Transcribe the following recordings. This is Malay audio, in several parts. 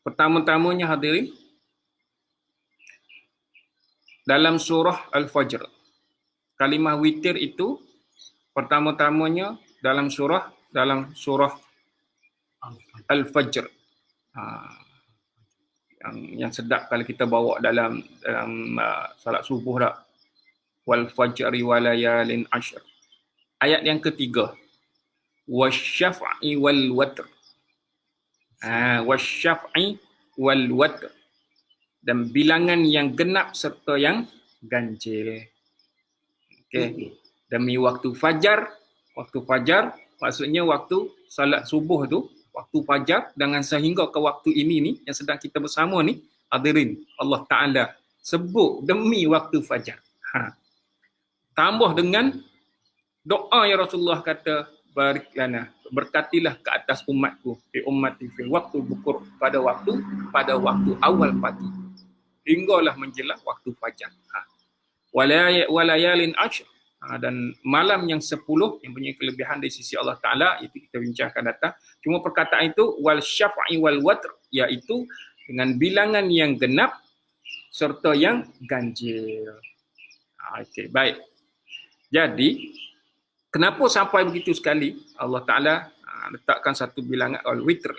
Pertama-tamanya hadirin, dalam surah Al-Fajr. Kalimah witir itu pertama-tamanya dalam surah Al-Fajr. Ha, yang sedap kalau kita bawa dalam salat subuh dah. Wal fajri walayalin ashr. Ayat yang ketiga. Wasyaf'i wal watr. Wasyaf'i wal watr. Dan bilangan yang genap serta yang ganjil. Okey. Demi waktu fajar maksudnya waktu salat subuh tu, waktu fajar dengan sehingga ke waktu ini ni yang sedang kita bersama ni, hadirin, Allah Taala sebut demi waktu fajar. Tambah dengan doa yang Rasulullah kata, barik lana, berkatilah ke atas umatku, fi ummati fil waktu bukur, pada waktu awal pagi hinggalah menjelang waktu fajar. Walayalin ashr, dan malam yang 10 yang punya kelebihan dari sisi Allah Ta'ala, itu kita bincangkan datang. Cuma perkataan itu wal syaf'i wal watr, iaitu dengan bilangan yang genap serta yang ganjil. Okey, baik. Jadi kenapa sampai begitu sekali Allah Ta'ala letakkan satu bilangan witr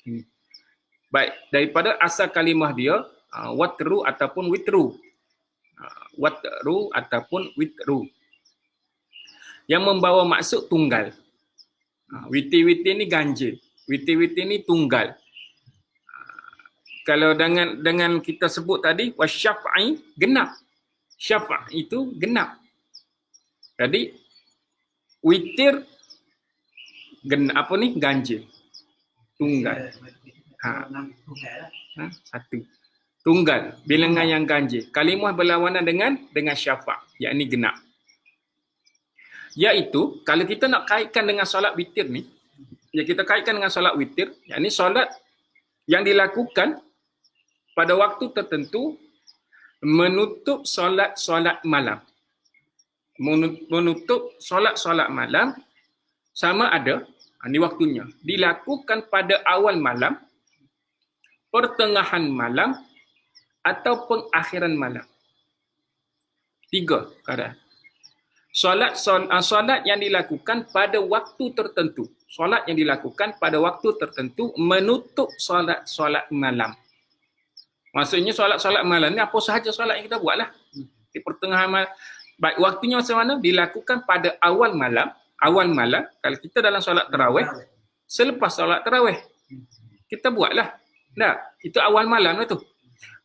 ini. Baik, daripada asal kalimah dia watru ataupun witru. Watru ataupun witru. Yang membawa maksud tunggal. Witir-witir ni ganjil. Witir-witir ni tunggal. Kalau dengan kita sebut tadi wasyaf'i genap. Syafa' itu genap. Jadi witir ganjil. Tunggal. Satu. Tunggal, bilangan yang ganjil. Kalimah berlawanan dengan syafa', yakni genap. Iaitu kalau kita nak kaitkan dengan solat witir ni, yakni solat yang dilakukan pada waktu tertentu menutup solat malam. Menutup solat malam sama ada, ini waktunya, dilakukan pada awal malam, pertengahan malam, atau pengakhiran malam. 3 keadaan. Solat yang dilakukan pada waktu tertentu. Solat yang dilakukan pada waktu tertentu menutup solat malam. Maksudnya solat malam ni apa sahaja solat yang kita buatlah. Di pertengahan malam. Baik, waktunya macam mana? Dilakukan pada awal malam. Kalau kita dalam solat tarawih, selepas solat tarawih, kita buatlah. Tak, itu awal malam lah tu.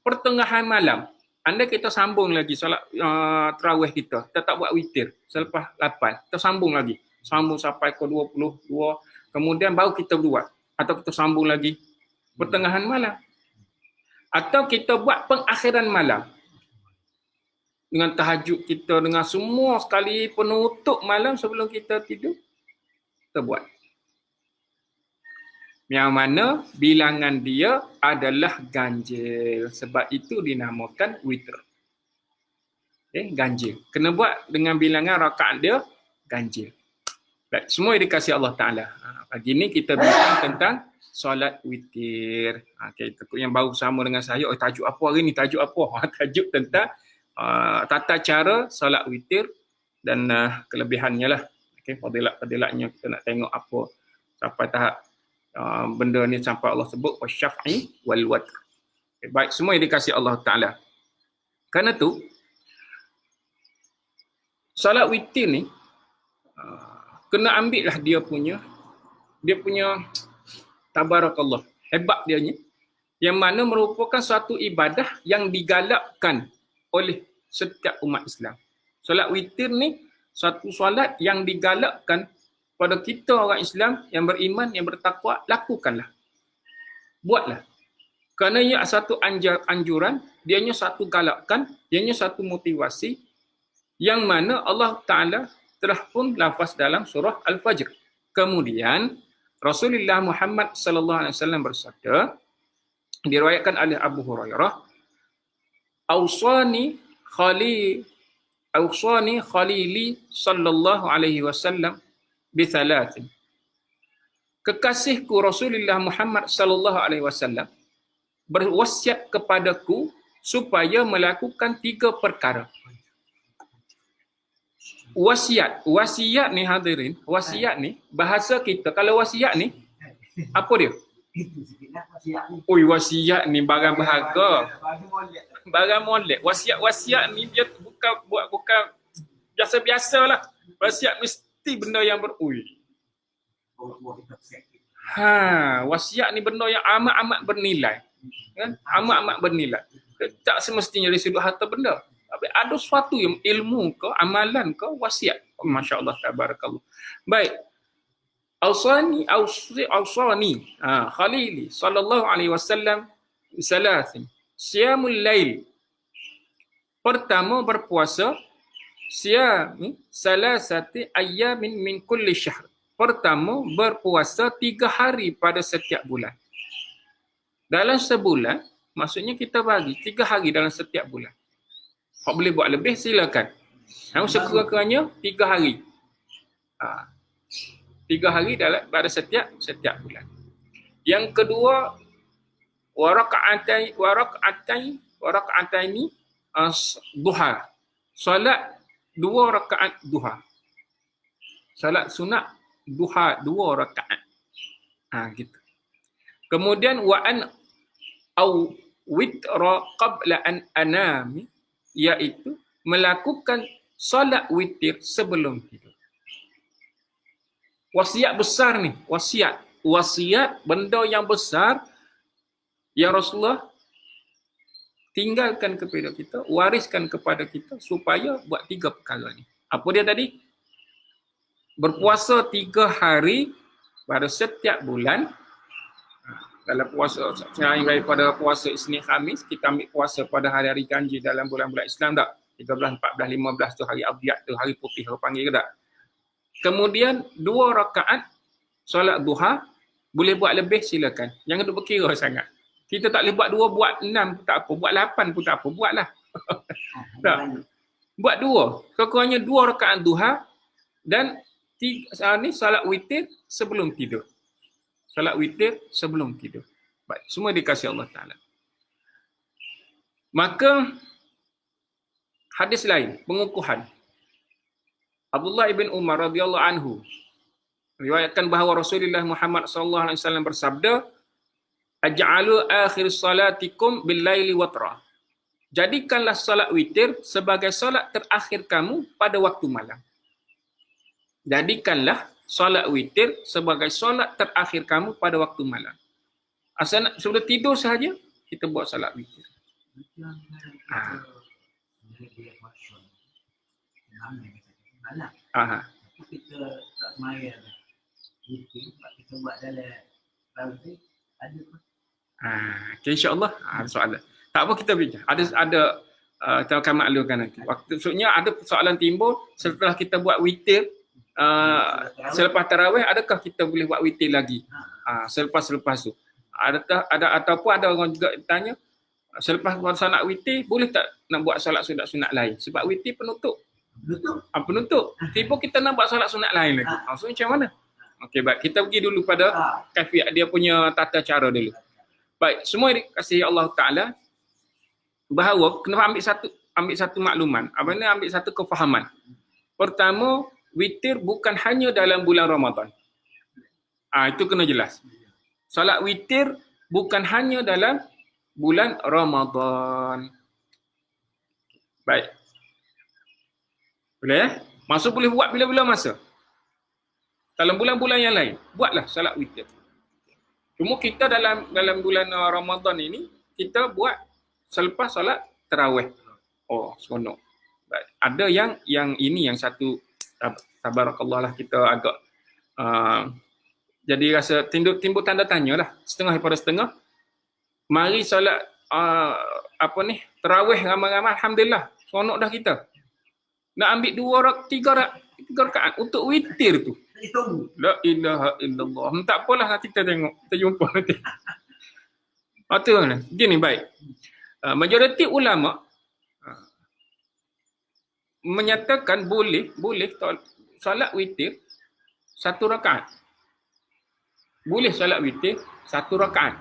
Pertengahan malam, anda kita sambung lagi solat tarawih kita tak buat witir. Selepas 8, kita sambung lagi. Sambung sampai ke 22, kemudian baru kita buat. Atau kita sambung lagi pertengahan malam. Atau kita buat pengakhiran malam. Dengan tahajud kita, dengan semua sekali penutup malam sebelum kita tidur, kita buat. Yang mana bilangan dia adalah ganjil. Sebab itu dinamakan witr. Ganjil. Kena buat dengan bilangan rakaat dia ganjil. Baik, semua dikasih Allah Ta'ala. Pagi ni kita bincang tentang solat witir. Yang baru sama dengan saya, tajuk apa hari ni? Tajuk apa? Tajuk tentang tata cara solat witir dan kelebihannya lah. Fadilat-fadilatnya kita nak tengok apa sampai tahap benda ni sampai Allah sebut wasyaf'i wal watr. Baik, semua yang dikasih Allah Ta'ala. Kerana tu solat witir ni kena ambil lah dia punya tabarakallah, hebat dia ni, yang mana merupakan suatu ibadah yang digalakkan oleh setiap umat Islam. Solat witir ni satu solat yang digalakkan pada kita orang Islam yang beriman, yang bertakwa, lakukanlah. Buatlah. Kerana ia satu anjuran, dianya satu galakkan, dianya satu motivasi yang mana Allah Ta'ala telah pun lafaz dalam surah Al-Fajr. Kemudian Rasulullah Muhammad sallallahu alaihi wasallam bersabda, diriwayatkan oleh Abu Hurairah, Awsani khalili sallallahu alaihi wasallam bithalathin. Kekasihku Rasulullah Muhammad sallallahu alaihi wasallam berwasiat kepadaku supaya melakukan 3 perkara. Wasiat ni hadirin, wasiat ni bahasa kita, kalau wasiat ni apa dia? Oi, wasiat ni barang berharga. Barang molek. Wasiat ni dia bukan biasa-biasalah. Wasiat mesti benda yang wasiat ni benda yang amat-amat bernilai. Kan? Amat-amat bernilai. Tak semestinya dari sudut harta benda. Tapi ada sesuatu yang ilmu ke, amalan ke, wasiat. Oh, Masya Allah, tabarakallah. Baik. Awsani Khalili sallallahu alaihi wasallam salasin. Siyamul lail. Pertama berpuasa siyam salasati ayyamin min kulli syahr. Pertama berpuasa 3 hari pada setiap bulan. Dalam sebulan, maksudnya kita bagi 3 hari dalam setiap bulan. Kalau boleh buat lebih, silakan. Yang sekurang-kurangnya 3 hari. 3 hari pada setiap bulan. Yang kedua, waraka'ataini duha. Solat 2 rakaat duha. Solat sunat duha 2 rakaat. Gitu. Kemudian wa'an au witra qabla an anami, iaitu melakukan solat witir sebelum tidur. Wasiat besar ni, wasiat benda yang besar yang Rasulullah tinggalkan kepada kita, wariskan kepada kita supaya buat 3 perkara ni. Apa dia tadi? Berpuasa 3 hari pada setiap bulan. Dalam puasa, selain daripada puasa Isnin Khamis, kita ambil puasa pada hari-hari ganjil dalam bulan-bulan Islam tak? 13, 14, 15 tu hari Abiyat tu, hari putih orang panggil ke tak? Kemudian 2 rakaat solat duha, boleh buat lebih silakan. Jangan duk berkira sangat. Kita tak boleh buat 2, buat 6 pun tak apa, buat 8 pun tak apa, buatlah. Tak. Buat 2. Kekurangnya 2 rakaat duha dan ni solat witir sebelum tidur. Solat witir sebelum tidur. Baik, semua dikasihi Allah Ta'ala. Maka hadis lain, pengukuhan. Abdullah ibn Umar radhiyallahu anhu riwayatkan bahawa Rasulullah Muhammad sallallahu alaihi wasallam bersabda, "Aj'alu akhir salatikum bil laili watra." Jadikanlah solat witir sebagai solat terakhir kamu pada waktu malam. Jadikanlah solat witir sebagai solat terakhir kamu pada waktu malam. Asal sebelum tidur sahaja kita buat solat witir. Kita tak semayang kita buat dalam rauti ada pun. Okay, insya-Allah soalan. Tak apa kita bincang. Ada kita akan maklumkan nanti. Waktu maksudnya ada persoalan timbul setelah kita buat witir selepas tarawih, adakah kita boleh buat witir lagi? Selepas tu. Ada ataupun ada orang juga tanya selepas buat solat witir boleh tak nak buat solat sunat lain? Sebab witir penutup. Penutup. Tiba kita nak buat solat sunat lain lagi. So macam mana? Okey, baik. Kita pergi dulu pada kaifiat dia punya tata cara dulu. Baik, semua dikasihi Allah Taala bahawa kena ambil satu makluman. Apa ni? Ambil satu kefahaman. Pertama, witir bukan hanya dalam bulan Ramadan. Itu kena jelas. Solat witir bukan hanya dalam bulan Ramadan. Baik. Boleh ya? Masa boleh buat bila-bila masa. Dalam bulan-bulan yang lain, buatlah solat witir. Cuma kita dalam bulan Ramadan ini, kita buat selepas solat tarawih. Seronok. Baik. Ada yang ini yang satu, tabarakallah lah, kita agak jadi rasa timbul tanda tanya lah. Setengah daripada setengah. Mari solat tarawih ramai-ramai, alhamdulillah. Seronok dah kita. Nak ambil 3 rakaat untuk witir tu. La ilaha illallah. Tak apalah, nanti kita tengok. Kita jumpa nanti. Gini, baik. Majoriti ulama menyatakan boleh solat witir 1 rakaat. Boleh solat witir 1 rakaat.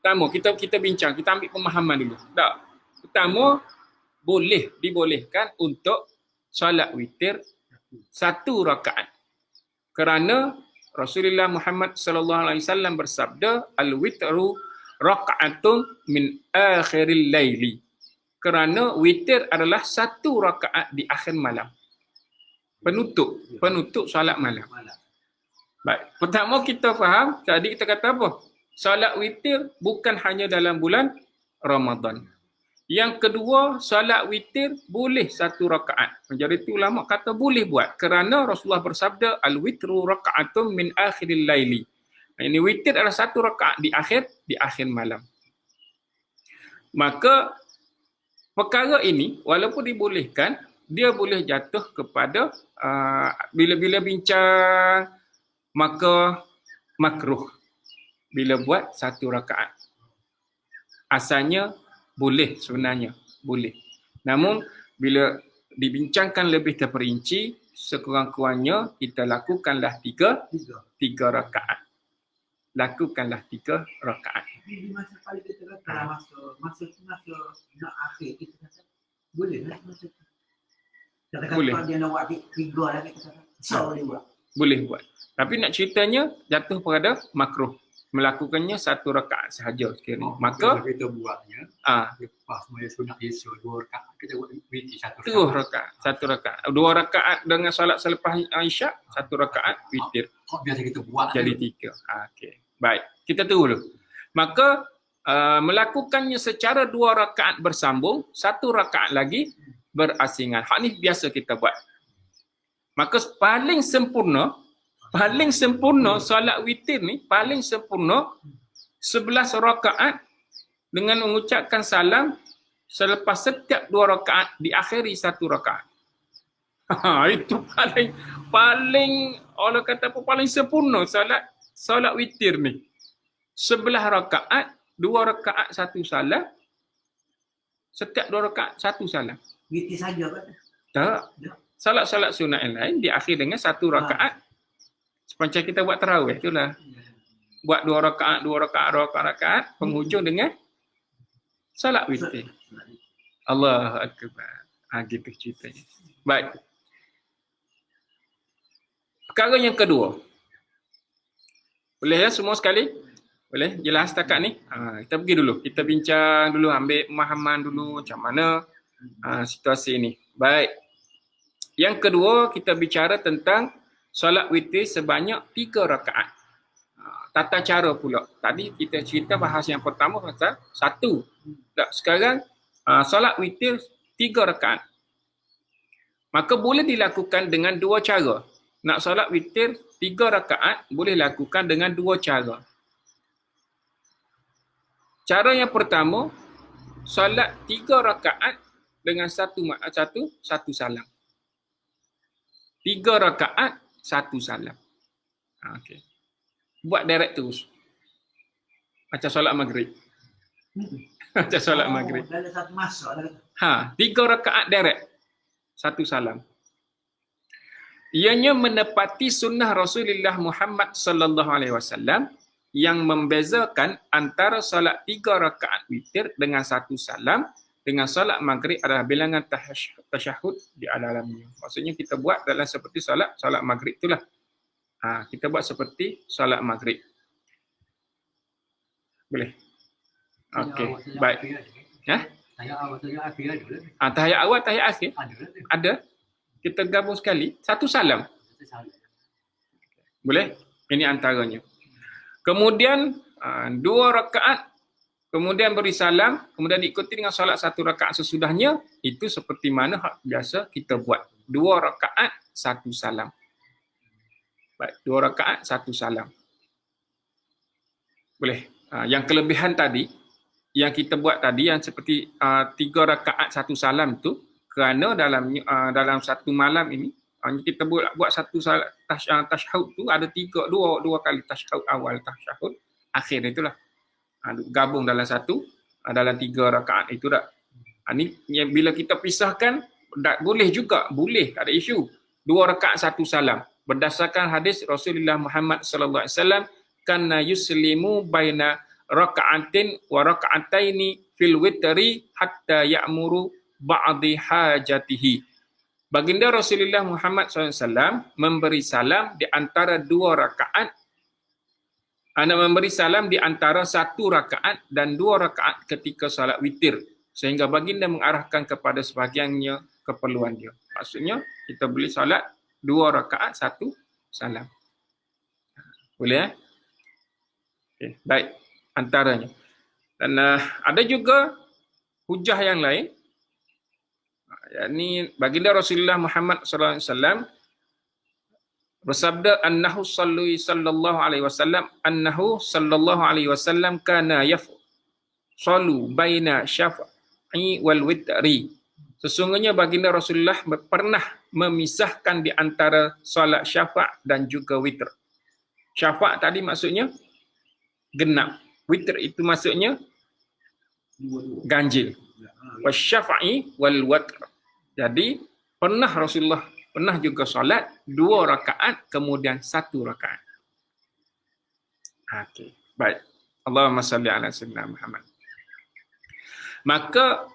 Pertama, kita bincang, kita ambil pemahaman dulu. Tak. Pertama, dibolehkan untuk solat witir 1 rakaat. Kerana Rasulullah Muhammad sallallahu alaihi wasallam bersabda, al-witru raka'atun min akhiril laili. Kerana witir adalah 1 rakaat di akhir malam. Penutup solat malam. Baik. Pertama kita faham, tadi kita kata apa? Solat witir bukan hanya dalam bulan Ramadan. Yang kedua, solat witir boleh 1 rakaat. Majoriti ulama kata boleh buat kerana Rasulullah bersabda al-witru raka'atun min akhiril laili. Ini witir adalah 1 rakaat di akhir malam. Maka perkara ini walaupun dibolehkan, dia boleh jatuh kepada bila bincang maka makruh bila buat 1 rakaat. Asalnya boleh, sebenarnya boleh. Namun bila dibincangkan lebih terperinci, sekurang-kurangnya kita lakukanlah 3 rakaat. Lakukanlah 3 rakaat. Di masa paling kita kata masa nak akhir kita kata boleh lah masa tu. Katakan kalau dia nak buat 3 lagi kita kata boleh buat. Boleh buat. Tapi nak ceritanya jatuh pada makruh. Melakukannya 1 rakaat sahaja sekiranya. Maka kita buatnya lepas maya sunat Isya 2 rakaat, kita buat witir 1 rakaat. 1 rakaat. 2 rakaat dengan solat selepas Isyak, 1 rakaat witir. Kok biasa kita buat Jadi 3. Okey. Baik, kita tunggu dulu. Maka melakukannya secara 2 rakaat bersambung, 1 rakaat lagi berasingan. Hak ni biasa kita buat. Maka paling sempurna solat witir ni paling sempurna 11 rakaat dengan mengucapkan salam selepas setiap 2 rakaat diakhiri 1 rakaat. Itu paling orang kata apa, paling sempurna solat witir ni. 11 rakaat, 2 rakaat 1 salam. Setiap 2 rakaat 1 salam. Witir saja kan? Tak. Salat-salat sunat yang lain diakhir dengan 1 rakaat. Sepanjang kita buat tarawih itulah. Buat 2 rakaat, penghujung dengan salat witir. Allahu akbar. Gitu ceritanya. Baik. Perkara yang kedua. Boleh ya semua sekali? Boleh? Jelas setakat ni? Kita pergi dulu. Kita bincang dulu, ambil pemahaman dulu macam mana situasi ni. Baik. Yang kedua, kita bicara tentang solat witir sebanyak 3 rakaat. Tata cara pula. Tadi kita cerita bahas yang pertama pasal 1. Sekarang solat witir 3 rakaat. Maka boleh dilakukan dengan 2 cara. Nak solat witir 3 rakaat boleh lakukan dengan 2 cara. Cara yang pertama, solat 3 rakaat dengan satu salam. 3 rakaat 1 salam. Okey. Buat direct terus. Macam solat maghrib. Macam solat maghrib. Dalam satu masa. 3 rakaat direct. 1 salam. Ianya menepati sunnah Rasulullah Muhammad sallallahu alaihi wasallam yang membezakan antara solat 3 rakaat witir dengan 1 salam dengan solat maghrib adalah bilangan tasyahud di dalamnya. Maksudnya kita buat dalam seperti solat maghrib itulah. Kita buat seperti solat maghrib. Boleh? Okey, baik. Tahiyat akhir ada. Tahiyat awal, tahiyat akhir? Ada. Kita gabung sekali. 1 salam. Boleh? Ini antaranya. Kemudian 2 rakaat, kemudian beri salam, kemudian diikuti dengan solat 1 rakaat sesudahnya. Itu seperti mana biasa kita buat. 2 rakaat, 1 salam. Baik, 2 rakaat, 1 salam. Boleh. Yang kelebihan tadi, yang kita buat tadi, yang seperti 3 rakaat, 1 salam tu, kerana dalam satu malam ini, kita buat satu tasyahud tu, ada 2 kali tasyahud awal, tasyahud akhir itulah. Gabung dalam dalam 3 rakaat itu dah. Ini bila kita pisahkan, boleh juga, boleh, tak ada isu. 2 rakaat 1 salam. Berdasarkan hadis Rasulullah Muhammad sallallahu alaihi wasallam, kana yuslimu baina raka'atin wa raka'ataini fil witri hatta ya'muru ba'di hajatihi. Baginda Rasulullah Muhammad SAW memberi salam di antara 2 rakaat. Memberi salam di antara 1 rakaat dan 2 rakaat ketika salat witir. Sehingga baginda mengarahkan kepada sebahagiannya keperluan dia. Maksudnya, kita boleh salat 2 rakaat, 1 salam. Boleh? Okay, baik. Antaranya. Dan ada juga hujah yang lain. Yakni baginda Rasulullah Muhammad sallallahu alaihi wasallam bersabda annahu sallallahu alaihi wasallam kana yafsalu baina syafa'i wal witri. Sesungguhnya baginda Rasulullah pernah memisahkan di antara solat syafa' dan juga witr. Syafa' tadi maksudnya genap. Witr itu maksudnya ganjil. Wasyafa'i wal watr. Jadi pernah Rasulullah pernah juga solat 2 rakaat kemudian 1 rakaat. Okey, baik. Allahumma salli ala sayyidina Muhammad. Maka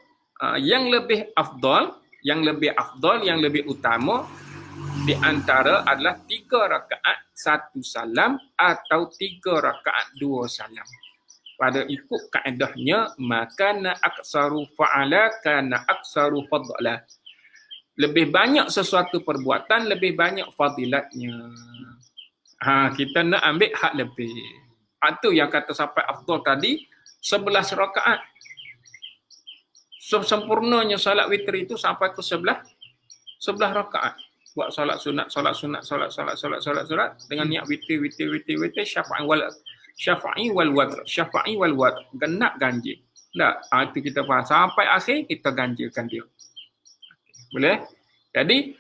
yang lebih afdal, yang lebih utama di antara adalah 3 rakaat 1 salam atau 3 rakaat 2 salam. Pada ikut kaedahnya, makana aksaru fa'ala kana aksaru fadla. Lebih banyak sesuatu perbuatan, lebih banyak fadilatnya. Kita nak ambil hak lebih. Itu yang kata sampai afdal tadi, 11 rakaat. Sempurnanya salat witir itu sampai ke 11 rakaat. Buat salat sunat dengan niat witir, syafa'i wal watr. Genap ganjil. Tak, itu kita faham. Sampai akhir kita ganjilkan dia. Boleh? Jadi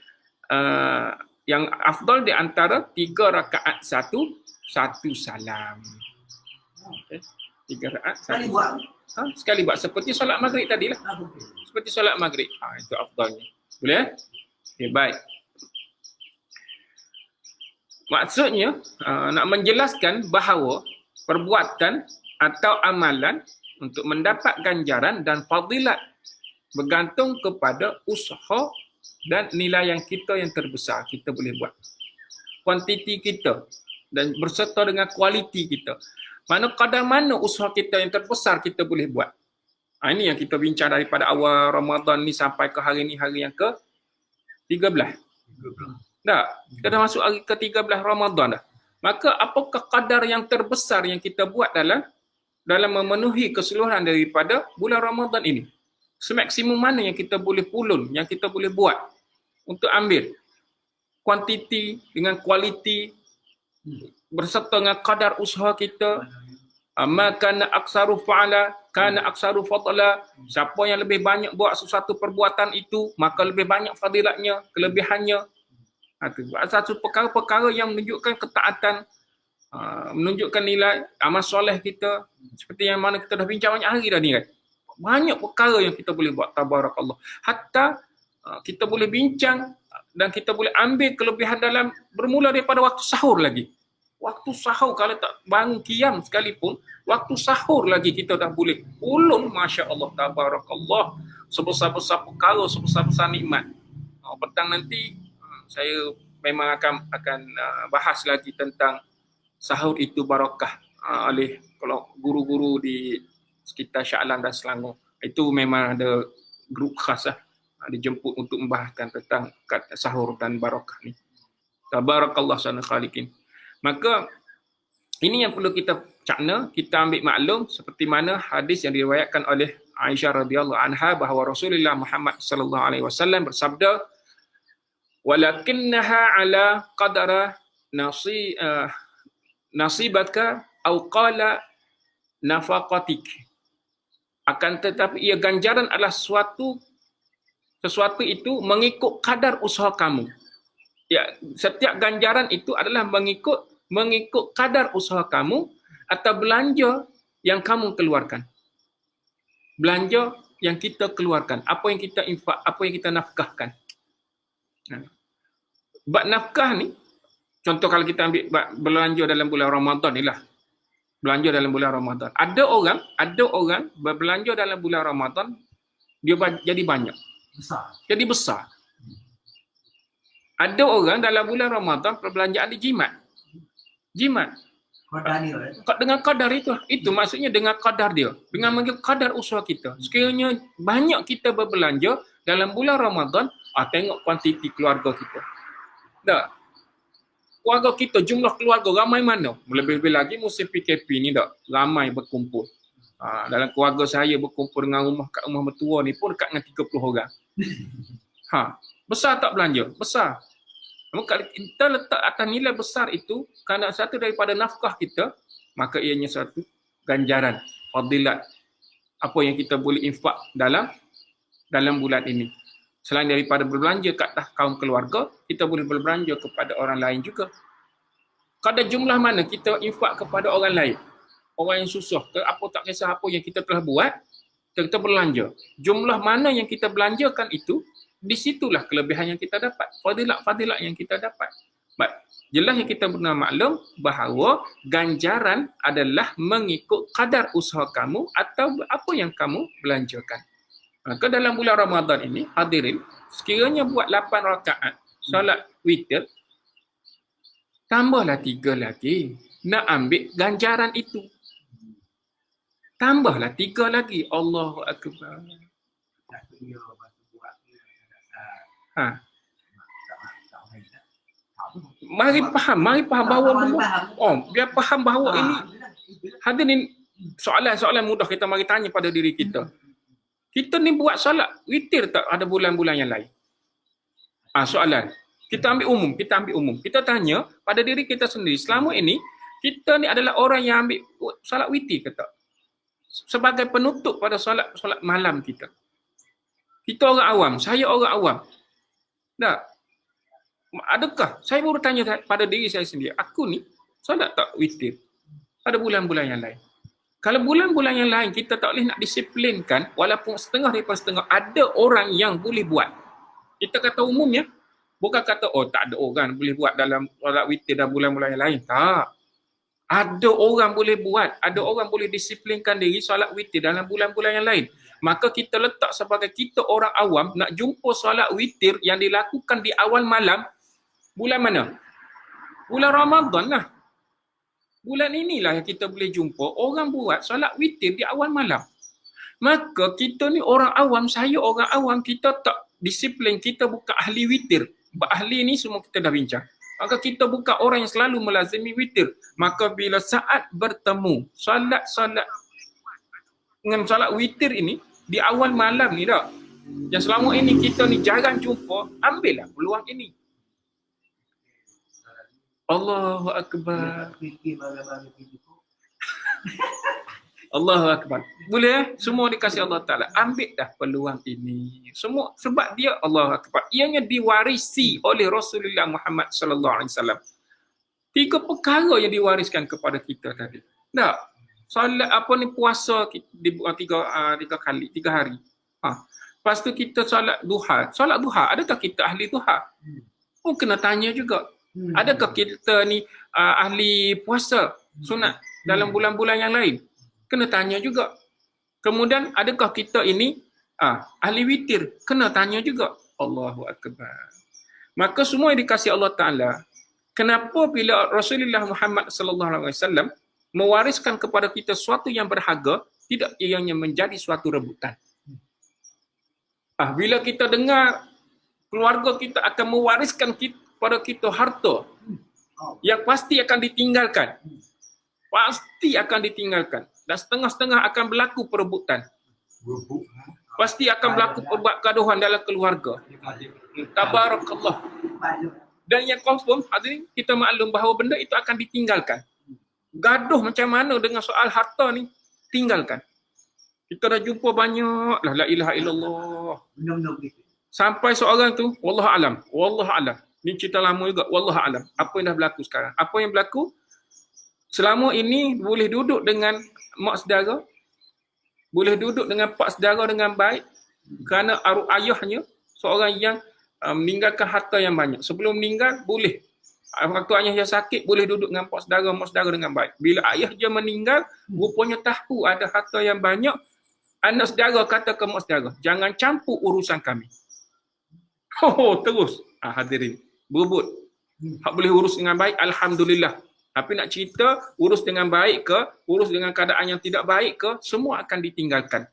yang afdal di antara 3 rakaat 1 salam. Okey. 3 rakaat 1. Sekali buat seperti solat maghrib tadilah. Seperti solat maghrib. Itu afdalnya. Boleh? Okey, baik. Maksudnya nak menjelaskan bahawa perbuatan atau amalan untuk mendapat ganjaran dan fadilat bergantung kepada usaha dan nilai yang terbesar kita boleh buat. Kuantiti kita dan berserta dengan kualiti kita. Kadar mana usaha kita yang terbesar kita boleh buat. Ini yang kita bincang daripada awal Ramadan ni sampai ke hari ni, hari yang ke 13. Dah, kita dah masuk hari ke 13 Ramadan dah. Maka apakah kadar yang terbesar yang kita buat dalam memenuhi keseluruhan daripada bulan Ramadan ini? Semaksimum mana yang kita boleh pulun, yang kita boleh buat untuk ambil kuantiti dengan kualiti berserta dengan kadar usaha kita. Makana aksaru fa'ala kana aksaru fadla. Siapa yang lebih banyak buat sesuatu perbuatan itu, maka lebih banyak fadilatnya, kelebihannya. Satu perkara-perkara yang menunjukkan ketaatan, menunjukkan nilai amal soleh kita, seperti yang mana kita dah bincang banyak hari dah ni kan. Banyak perkara yang kita boleh buat, tabarakallah. Hatta kita boleh bincang dan kita boleh ambil kelebihan dalam bermula daripada waktu sahur lagi. Waktu sahur kalau tak bangun qiyam sekalipun, waktu sahur lagi kita dah boleh ulun, masya-Allah, tabarakallah, sebesar-besar perkara, sebesar-besar nikmat. Petang nanti saya memang akan bahas lagi tentang sahur itu barakah oleh kalau guru-guru di sekitar Shah Alam dan Selangor. Itu memang ada grup khas dijemput untuk membahaskan tentang sahur dan barakah ni. Tabarakallah sana khaliqin. Maka ini yang perlu kita cakna, kita ambil maklum seperti mana hadis yang diriwayatkan oleh Aisyah radhiyallahu anha bahawa Rasulullah Muhammad sallallahu alaihi wasallam bersabda, "Walakinnaha ala qadara nasibaka au qala nafaqatik." Akan tetapi ia ganjaran adalah sesuatu itu mengikut kadar usaha kamu. Ya, setiap ganjaran itu adalah mengikut kadar usaha kamu atau belanja yang kamu keluarkan. Belanja yang kita keluarkan, apa yang kita infak, apa yang kita nafkahkan. Bab nafkah ni, contoh kalau kita ambil belanja dalam bulan Ramadan ni lah. belanja dalam bulan Ramadan. Ada orang berbelanja dalam bulan Ramadan dia jadi banyak, Besar. jadi besar. Ada orang dalam bulan Ramadan perbelanjaan dia jimat. Kodar dia. Dengan kadar itu maksudnya dengan kadar dia, dengan mengenai kadar usaha kita. Sekiranya banyak kita berbelanja dalam bulan Ramadan, tengok kuantiti keluarga kita. Tak? Keluarga kita, jumlah keluarga ramai mana? Lebih-lebih lagi musim PKP ni tak? Ramai berkumpul. Dalam keluarga saya berkumpul dengan kat rumah mertua ni pun dekat dengan 30 orang. Besar tak belanja? Besar. Maka kita letak atas nilai besar itu kerana satu daripada nafkah kita, maka ianya satu ganjaran, fadilat apa yang kita boleh infak dalam bulan ini. Selain daripada berbelanja kat kaum keluarga, kita boleh berbelanja kepada orang lain juga. Kadar jumlah mana kita infak kepada orang lain, orang yang susah, apa tak kisah apa yang kita telah buat, kita belanja. Jumlah mana yang kita belanjakan itu, di situlah kelebihan yang kita dapat, fadilat-fadilat yang kita dapat. Jelas yang kita benar maklum bahawa ganjaran adalah mengikut kadar usaha kamu atau apa yang kamu belanjakan. Maka dalam bulan Ramadan ini, hadirin, sekiranya buat 8 rakaat solat witir, tambahlah 3 lagi nak ambil ganjaran itu. Tambahlah 3 lagi. Allahu Akbar. Mari faham bahawa biar faham bahawa ini hadirin soalan mudah kita mari tanya pada diri kita. Kita ni buat solat witir tak ada bulan-bulan yang lain? Soalan. Kita ambil umum. Kita tanya pada diri kita sendiri, selama ini kita ni adalah orang yang ambil solat witir ke tak? Sebagai penutup pada solat malam kita. Kita orang awam, saya orang awam. Tak? Adakah, saya baru tanya pada diri saya sendiri, aku ni solat tak witir pada bulan-bulan yang lain? Kalau bulan-bulan yang lain kita tak boleh nak disiplinkan, walaupun setengah daripada setengah, ada orang yang boleh buat. Kita kata umumnya, bukan kata tak ada orang boleh buat dalam solat witir dalam bulan-bulan yang lain. Tak. Ada orang boleh buat, ada orang boleh disiplinkan diri solat witir dalam bulan-bulan yang lain. Maka kita letak sebagai kita orang awam nak jumpa solat witir yang dilakukan di awal malam, bulan mana? Bulan Ramadan lah. Bulan inilah yang kita boleh jumpa orang buat solat witir di awal malam. Maka kita ni orang awam, saya orang awam, kita tak disiplin, kita bukan ahli witir. Ahli ni semua kita dah bincang. Maka kita bukan orang yang selalu melazimi witir. Maka bila saat bertemu solat dengan solat witir ini di awal malam ni tak, yang selama ini kita ni jarang jumpa, ambillah peluang ini. Allahu Akbar. Allahu Akbar. Boleh semua dikasih Allah Ta'ala. Ambil dah peluang ini. Semua sebab dia Allahu Akbar. Ianya diwarisi oleh Rasulullah Muhammad sallallahu alaihi wasallam. 3 perkara yang diwariskan kepada kita tadi. Tak? Solat puasa di 3 hari. Lepas tu kita solat duha. Solat duha, adakah kita ahli duha? Kena tanya juga. Adakah kita ni ahli puasa sunat dalam bulan-bulan yang lain? Kena tanya juga. Kemudian adakah kita ini ahli witir? Kena tanya juga. Allahu Akbar. Maka semua yang dikasihi Allah Ta'ala, kenapa bila Rasulullah Muhammad sallallahu alaihi wasallam mewariskan kepada kita sesuatu yang berharga, tidak ianya menjadi suatu rebutan. Bila kita dengar keluarga kita akan mewariskan kepada kita harta yang pasti akan ditinggalkan. Pasti akan ditinggalkan. Dan setengah-setengah akan berlaku perebutan. Pasti akan berlaku pergaduhan dalam keluarga. Tabarakallah. Dan yang confirm, hadirin, kita maklum bahawa benda itu akan ditinggalkan. Gaduh macam mana dengan soal harta ni, tinggalkan. Kita dah jumpa banyak lah, la ilaha illallah. Sampai seorang tu, wallahu alam. Ni cerita lama juga, wallahu alam. Apa yang dah berlaku sekarang? Apa yang berlaku? Selama ini boleh duduk dengan mak saudara, boleh duduk dengan pak saudara dengan baik kerana ayahnya seorang yang meninggalkan harta yang banyak. Sebelum meninggal boleh Waktu ayah dia sakit, boleh duduk dengan mak saudara dengan baik. Bila ayah dia meninggal, rupanya tahu ada harta yang banyak, anak saudara kata ke mak saudara, jangan campur urusan kami. Terus. Hadirin, berebut. Hak boleh urus dengan baik, alhamdulillah. Tapi nak cerita, urus dengan baik ke, urus dengan keadaan yang tidak baik ke, semua akan ditinggalkan.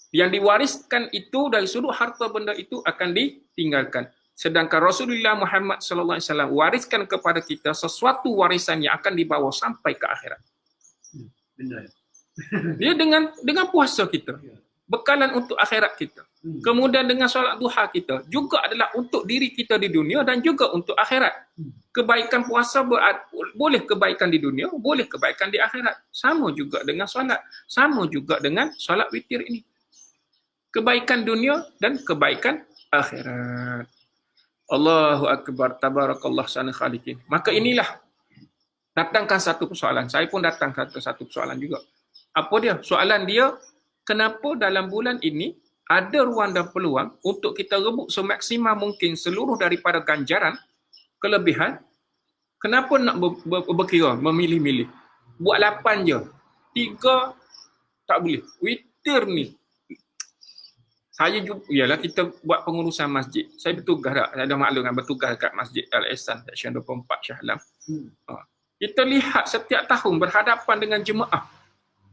Yang diwariskan itu dari sudut harta benda itu akan ditinggalkan. Sedangkan Rasulullah Muhammad sallallahu alaihi wasallam wariskan kepada kita sesuatu warisan yang akan dibawa sampai ke akhirat. Benar. Dia dengan puasa kita, bekalan untuk akhirat kita. Kemudian dengan solat duha kita juga adalah untuk diri kita di dunia dan juga untuk akhirat. Kebaikan puasa boleh kebaikan di dunia, boleh kebaikan di akhirat. Sama juga dengan solat, sama juga dengan solat witir ini. Kebaikan dunia dan kebaikan akhirat. Allahu akbar, tabarakallah sana khaliqin. Maka inilah, datangkan satu persoalan. Saya pun datang satu persoalan juga. Apa dia? Soalan dia, kenapa dalam bulan ini ada ruang dan peluang untuk kita rebut semaksimal mungkin seluruh daripada ganjaran, kelebihan. Kenapa nak berkira, memilih-milih? Buat 8 je. 3 tak boleh. Witir ni. Saya juga, ialah kita buat pengurusan masjid. Saya bertugas tak? Saya dah maklum kan bertugas kat Masjid Al-Ihsan, Seksyen 24 Shah Alam. Kita lihat setiap tahun berhadapan dengan jemaah.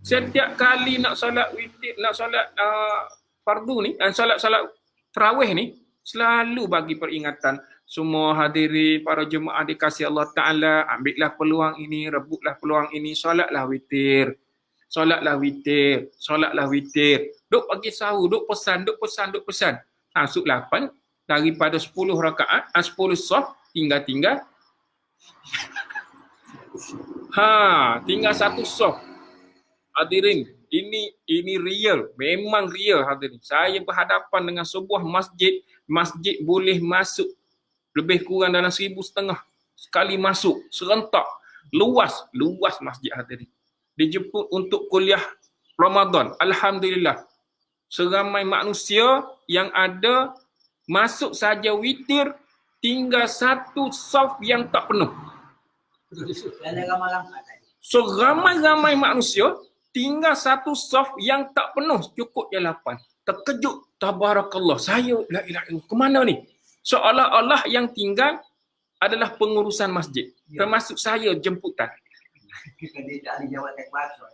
Setiap kali nak solat witir, nak solat fardu ni, solat tarawih ni, selalu bagi peringatan semua hadirin, para jemaah dikasihi Allah Ta'ala, ambillah peluang ini, rebutlah peluang ini, solatlah witir. Solatlah witir, solatlah witir. Duk pagi sahur, duk pesan. Masuk 8 daripada 10 rakaat, 10 soft, tinggal. Tinggal 1 soft. Hadirin, ini real, memang real hadirin. Saya berhadapan dengan sebuah masjid boleh masuk lebih kurang dalam 1,500 sekali masuk, serentak, luas masjid hadirin. Dijemput untuk kuliah Ramadan. Alhamdulillah. Seramai manusia yang ada, masuk saja witir, tinggal 1 saf yang tak penuh. Seramai-ramai manusia, tinggal 1 saf yang tak penuh, cukup je 8. Terkejut, tabarakallah. Saya, la ilaha illallah, ke mana ni? Seolah-olah yang tinggal adalah pengurusan masjid. Termasuk saya jemputan.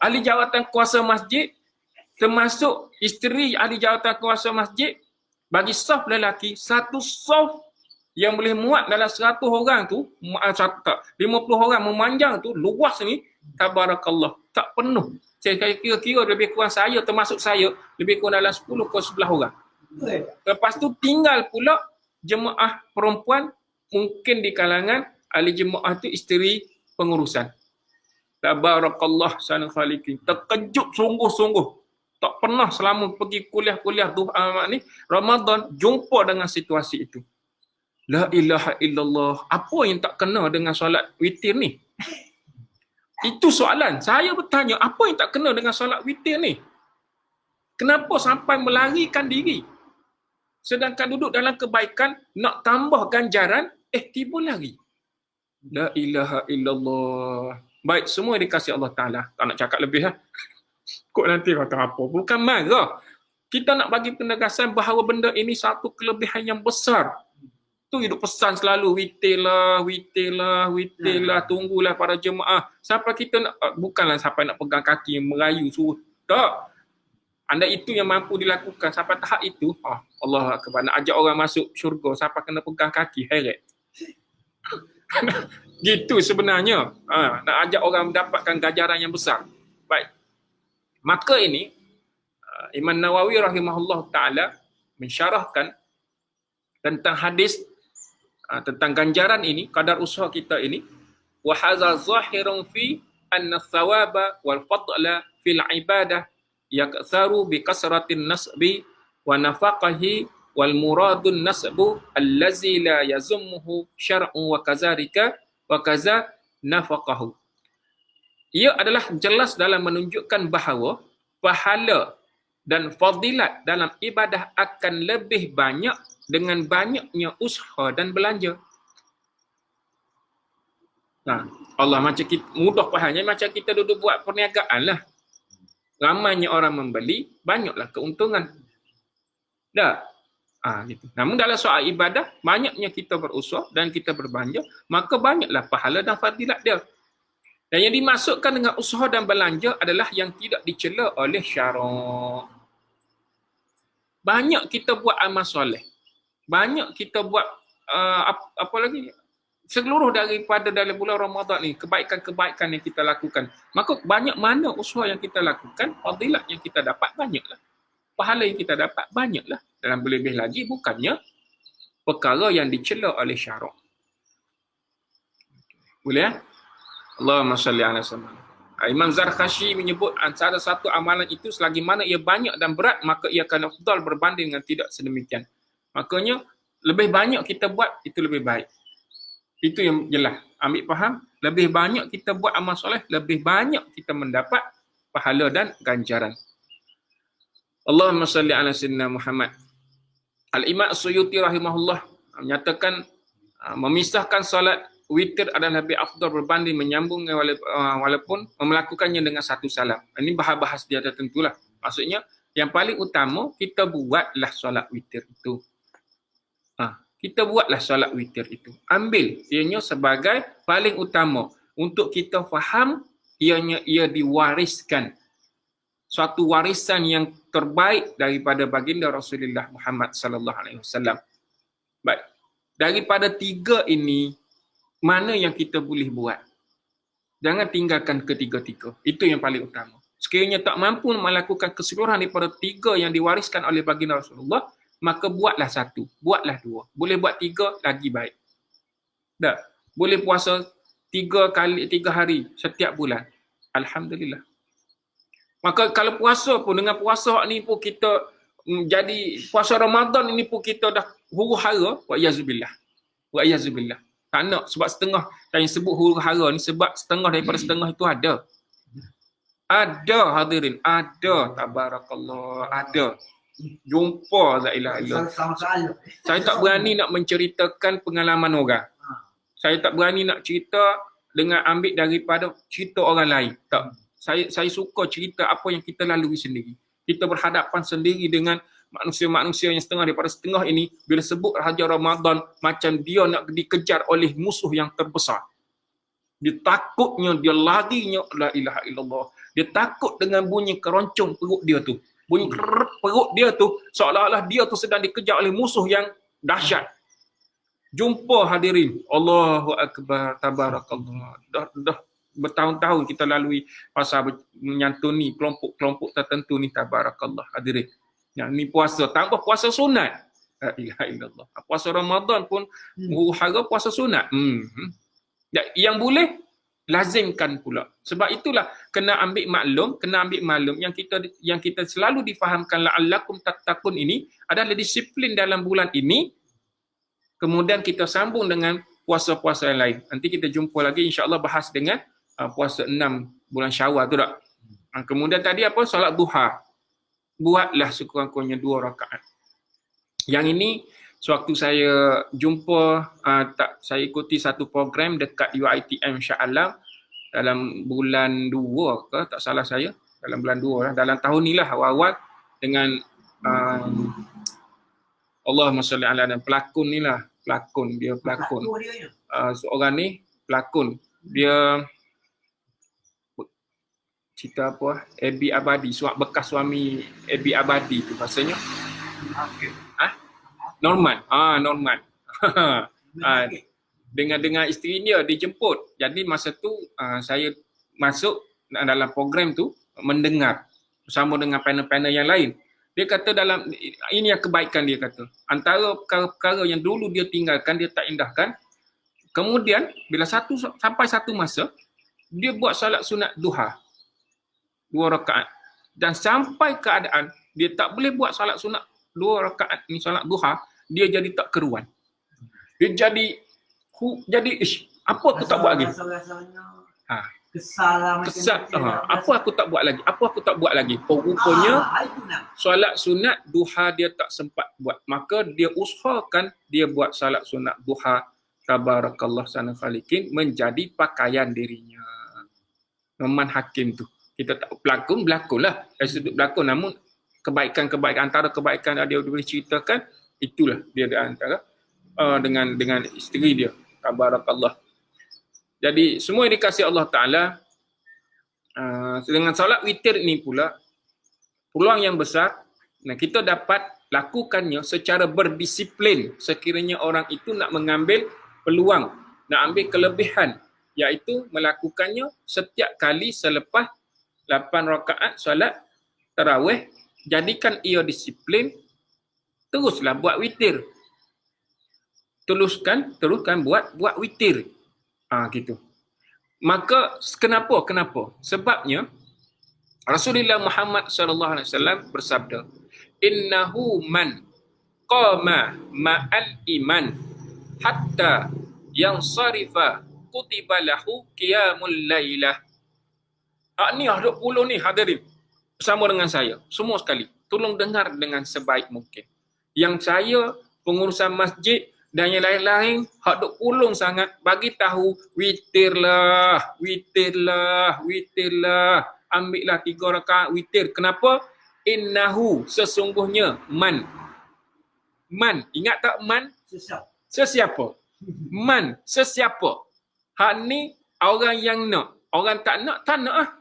Ahli jawatan kuasa masjid, termasuk isteri ahli jawatan kuasa masjid, bagi saf lelaki, 1 saf yang boleh muat dalam 100 orang tu, 50 orang memanjang tu, luas ni, tabarakallah, tak penuh. Saya kira-kira lebih kurang saya, termasuk saya, lebih kurang dalam 10 ke 11 orang. Lepas tu tinggal pula jemaah perempuan, mungkin di kalangan ahli jemaah tu isteri pengurusan. Tabarakallah sana khaliqin. Terkejut sungguh-sungguh. Tak pernah selama pergi kuliah-kuliah ni Ramadan jumpa dengan situasi itu. La ilaha illallah. Apa yang tak kena dengan solat witir ni? Itu soalan. Saya bertanya, apa yang tak kena dengan solat witir ni? Kenapa sampai melarikan diri? Sedangkan duduk dalam kebaikan, nak tambah ganjaran, tiba lari. La ilaha illallah. Baik, semua dikasih Allah Ta'ala. Tak nak cakap lebih lah. Kok nanti kata apa. Bukan marah. Kita nak bagi penegasan bahawa benda ini satu kelebihan yang besar. Tu hidup pesan selalu, witirlah, tunggulah para jemaah. Sampai kita nak, bukanlah sampai nak pegang kaki, merayu, suruh. Tak. Anda itu yang mampu dilakukan. Sampai tahap itu, Allah Akbar, nak ajak orang masuk syurga, sampai kena pegang kaki, heret. Gitu sebenarnya. Nak ajak orang mendapatkan ganjaran yang besar. Baik. Maka ini Imam Nawawi rahimahullah ta'ala mensyarahkan tentang hadis, tentang ganjaran ini, kadar usaha kita ini. Wa hadza zahirun fi anna thawaba wal fadla fil ibadah yaktharu bi kasratin nasbi wa nafaqahi wal muradun nasbu allazi la yazummuhu syar'un wa kazalika wa kaza nafaqahu. Ia adalah jelas dalam menunjukkan bahawa pahala dan fadilat dalam ibadah akan lebih banyak dengan banyaknya usaha dan belanja. Nah, Allah macam kita, mudah pahamnya macam kita duduk buat perniagaan lah. Ramainya orang membeli, banyaklah keuntungan. Dah. Gitu. Namun dalam soal ibadah, banyaknya kita berusaha dan kita berbelanja, maka banyaklah pahala dan fadilat dia. Dan yang dimasukkan dengan usaha dan belanja adalah yang tidak dicela oleh syarak. Banyak kita buat amal soleh. Banyak kita buat apa lagi? Seluruh daripada dalam bulan Ramadan ni, kebaikan-kebaikan yang kita lakukan. Maka banyak mana usaha yang kita lakukan, fadilat yang kita dapat banyaklah. Pahala yang kita dapat banyaklah. Dalam lebih lagi bukannya perkara yang dicela oleh syarak. Boleh ya? Allahumma salli ala sayyidina. Imam Zarkashi menyebut antara satu amalan itu selagi mana ia banyak dan berat, maka ia akan afdal berbanding dengan tidak sedemikian. Makanya lebih banyak kita buat, itu lebih baik. Itu yang jelas. Ambil faham, lebih banyak kita buat amal soleh, lebih banyak kita mendapat pahala dan ganjaran. Allahumma salli ala sayyidina Muhammad. Al-Imam As-Suyuti rahimahullah menyatakan memisahkan solat witir adalah lebih afdal berbanding menyambung walaupun melakukannya dengan satu salam. Ini bahas dia tertentulah. Maksudnya yang paling utama kita buatlah solat witir itu. Kita buatlah solat witir itu. Ambil ianya sebagai paling utama untuk kita faham ianya ia diwariskan. Suatu warisan yang terbaik daripada baginda Rasulullah Muhammad sallallahu alaihi wasallam. Baik. Daripada tiga ini, mana yang kita boleh buat? Jangan tinggalkan ketiga-tiga. Itu yang paling utama. Sekiranya tak mampu melakukan keseluruhan daripada tiga yang diwariskan oleh baginda Rasulullah, maka buatlah satu, buatlah dua. Boleh buat tiga, lagi baik. Dah. Boleh puasa 3 hari setiap bulan. Alhamdulillah. Maka kalau puasa pun, dengan puasa ni pun kita jadi puasa Ramadan ini pun kita dah huru-hara, wa yazubillah. Wa yazubillah. Tak nak, sebab setengah yang sebut huru-hara ni, sebab setengah daripada setengah itu ada. Ada hadirin, ada, tabarakallah, ada. Jumpa la ilaha illallah. Saya tak berani nak menceritakan pengalaman orang. Saya tak berani nak cerita dengan ambil daripada cerita orang lain. Tak. Saya suka cerita apa yang kita lalui sendiri. Kita berhadapan sendiri dengan manusia-manusia yang setengah daripada setengah ini, bila sebut Raja Ramadan, macam dia nak dikejar oleh musuh yang terbesar. Dia takutnya, dia larinya, la ilaha illallah. Dia takut dengan bunyi keroncong perut dia tu. Bunyi perut dia tu, seolah-olah dia tu sedang dikejar oleh musuh yang dahsyat. Jumpa hadirin. Allahu Akbar, tabarakallah. Dah bertahun-tahun kita lalui pasal menyantuni kelompok-kelompok tertentu ni, tabarakallah hadirin. Yang ni puasa, tambah puasa sunat. La ilaha illallah. Puasa Ramadan pun huru-hara puasa sunat. Yang boleh lazimkan pula. Sebab itulah kena ambil maklum yang kita selalu difahamkan la'allakum tattaqun ini adalah disiplin dalam bulan ini. Kemudian kita sambung dengan puasa-puasa yang lain. Nanti kita jumpa lagi insya-Allah bahas dengan puasa 6 bulan Syawal tu tak. Kemudian tadi apa? Solat duha. Buatlah sekurang-kurangnya 2 rakaat. Yang ini sewaktu saya jumpa saya ikuti satu program dekat UiTM Shah Alam dalam bulan 2 ke tak salah saya, dalam bulan 2 lah, dalam tahun ni lah awal-awal dengan Allahumma salli ala dan pelakon ni lah, dia pelakon. Seorang ni pelakon. Dia cerita apa? Abi Abadi, bekas suami Abi Abadi tu bahasanya. Norman. Norman. Dengan isteri dia dijemput. Jadi masa tu saya masuk dalam program tu mendengar bersama dengan panel-panel yang lain. Dia kata dalam ini yang kebaikan dia kata. Antara perkara-perkara yang dulu dia tinggalkan, dia tak indahkan. Kemudian bila sampai satu masa dia buat solat sunat duha 2 rakaat. Dan sampai keadaan dia tak boleh buat solat sunat 2 rakaat ni solat duha, dia jadi tak keruan. Dia jadi apa aku tak buat lagi? Kesal. Apa aku tak buat lagi? Rupanya solat sunat duha dia tak sempat buat. Maka dia usahakan dia buat solat sunat duha tabarakallah sana khaliqin, menjadi pakaian dirinya. Man hakim tu. Kita tak berlakonlah. Dari sudut berlakon, namun kebaikan antara kebaikan yang dia boleh ceritakan, itulah dia di antara dengan isteri dia. Tabarakallah. Jadi semua yang dikasihi Allah Ta'ala, dengan solat witir ini pula, peluang yang besar, kita dapat lakukannya secara berdisiplin sekiranya orang itu nak mengambil peluang, nak ambil kelebihan, iaitu melakukannya setiap kali selepas 8 rakaat solat tarawih. Jadikan ia disiplin, teruslah buat witir. Teruskan buat witir. Gitu. Maka kenapa? Sebabnya Rasulullah Muhammad SAW bersabda, innahu man qama ma'al iman hatta yansarifa kutiba lahu qiyamul lailah. Ni 20 ni hadirin bersama dengan saya semua sekali. Tolong dengar dengan sebaik mungkin. Yang saya, pengurusan masjid dan yang lain-lain hak duk pulung sangat bagi tahu witirlah. Ambillah 3 rakaat witir. Kenapa? Innahu, sesungguhnya, man, ingat tak man? Sesiapa? Man, sesiapa. Hak ni orang yang nak. Orang tak nak lah.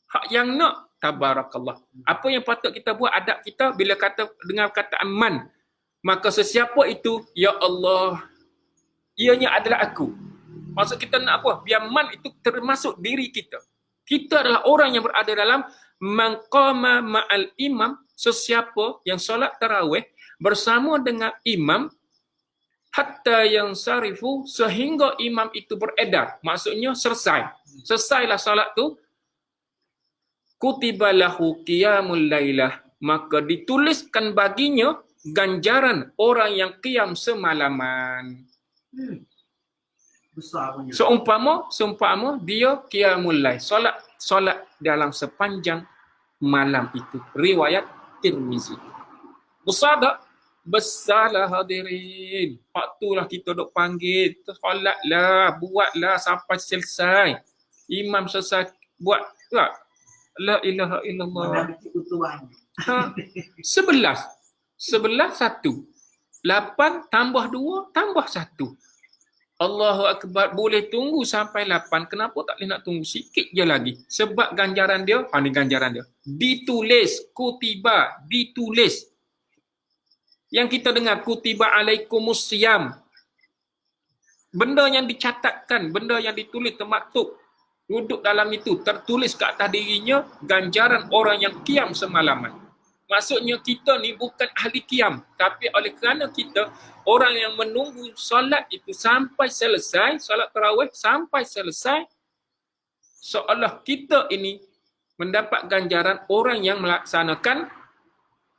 Hak yang nak, tabarakallah. Apa yang patut kita buat, adab kita bila dengar kataan man, maka sesiapa itu, ya Allah, ianya adalah aku. Maksud kita nak apa? Biar man itu termasuk diri kita. Kita adalah orang yang berada dalam man qama ma'al imam, sesiapa yang solat tarawih bersama dengan imam hatta yang sarifu, sehingga imam itu beredar. Maksudnya selesailah solat tu, kutiba lahu qiyamul lailah, maka dituliskan baginya ganjaran orang yang qiyam semalaman. Seumpama dia qiyamul lail, solat dalam sepanjang malam itu. Riwayat Tirmizi. Besarlah hadirin. Waktulah kita duk panggil, solatlah, buatlah sampai selesai. Imam selesai buat tak? La ilaha illallah. 11 1. 8 tambah 2 tambah 1. Allahu Akbar. Boleh tunggu sampai 8. Kenapa tak boleh nak tunggu sikit je lagi? Sebab ganjaran dia, ni ganjaran dia. Ditulis, kutiba, ditulis. Yang kita dengar, kutiba alaikumus siyam. Benda yang dicatatkan, benda yang ditulis, termaktub, duduk dalam itu, tertulis ke atas dirinya ganjaran orang yang qiyam semalaman. Maksudnya kita ni bukan ahli qiyam, tapi oleh kerana kita orang yang menunggu solat itu sampai selesai, solat tarawih sampai selesai, seolah kita ini mendapat ganjaran orang yang melaksanakan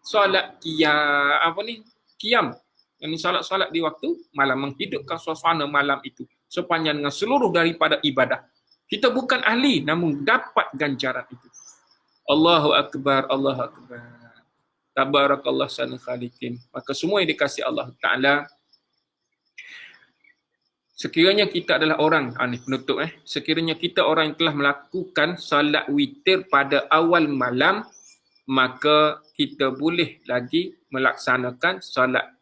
solat qiyam. Yang solat-solat di waktu malam, menghidupkan suasana malam itu sepanjang dengan seluruh daripada ibadah. Kita bukan ahli, namun dapat ganjaran itu. Allahu Akbar, Allahu Akbar. Tabarakallah sana khaliqin. Maka semua yang dikasihi Allah Ta'ala, sekiranya kita adalah orang, ni penutup sekiranya kita orang yang telah melakukan salat witir pada awal malam, maka kita boleh lagi melaksanakan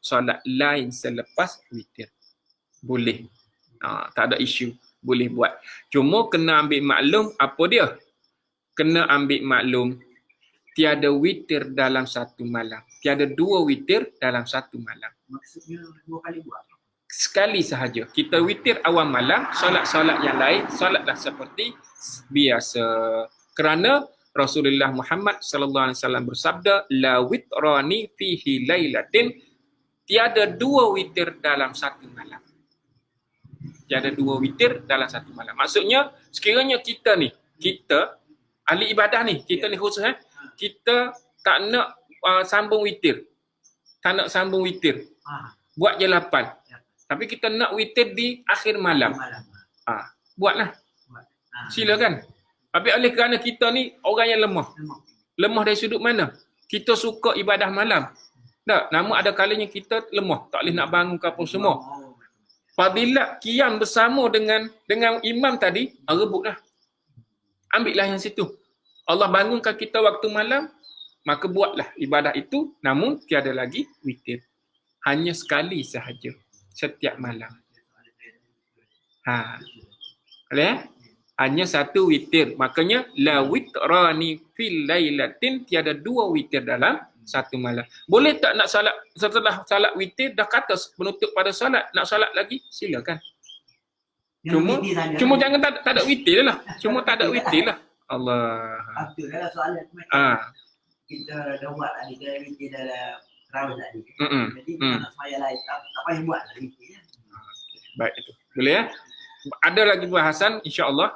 solat lain selepas witir. Boleh. Tak ada isu. Boleh buat. Cuma kena ambil maklum apa dia? Kena ambil maklum tiada witir dalam satu malam. Tiada 2 witir dalam satu malam. Maksudnya 2 kali buat? Sekali sahaja. Kita witir awal malam, solat-solat yang lain, solatlah seperti biasa. Kerana Rasulullah Muhammad sallallahu alaihi wasallam bersabda, la witrani fihi lailatin, tiada 2 witir dalam satu malam. Tiada 2 witir dalam satu malam. Maksudnya sekiranya kita ahli ibadah ni, kita ni khusus kita tak nak sambung witir. Tak nak sambung witir. Buat je 8. Tapi kita nak witir di akhir malam. Buatlah. Silakan. Tapi oleh kerana kita ni orang yang lemah. Lemah dari sudut mana? Kita suka ibadah malam. Tak, namun ada kalanya kita lemah. Tak boleh nak bangun ke apa semua. Fadilat qiyam bersama dengan imam tadi, rebutlah. Ambillah yang situ. Allah bangunkan kita waktu malam, maka buatlah ibadah itu, namun tiada lagi witir. Hanya sekali sahaja setiap malam. Boleh? Hanya satu witir. Makanya la witrani fil lailatin, tiada dua witir dalam satu malam. Boleh tak nak salat setelah salat witir dah kata penutup pada salat, nak salat lagi silakan. Cuma jangan tak ada witir lah. Cuma tak ada witir lah. Allah. Betul lah soalan kita dah buat tadi, kita witir dalam terawih tadi. Jadi nak semaya lain tak payah buat lagi witir. Baik itu. Boleh ya? Ada lagi bahasan insya-Allah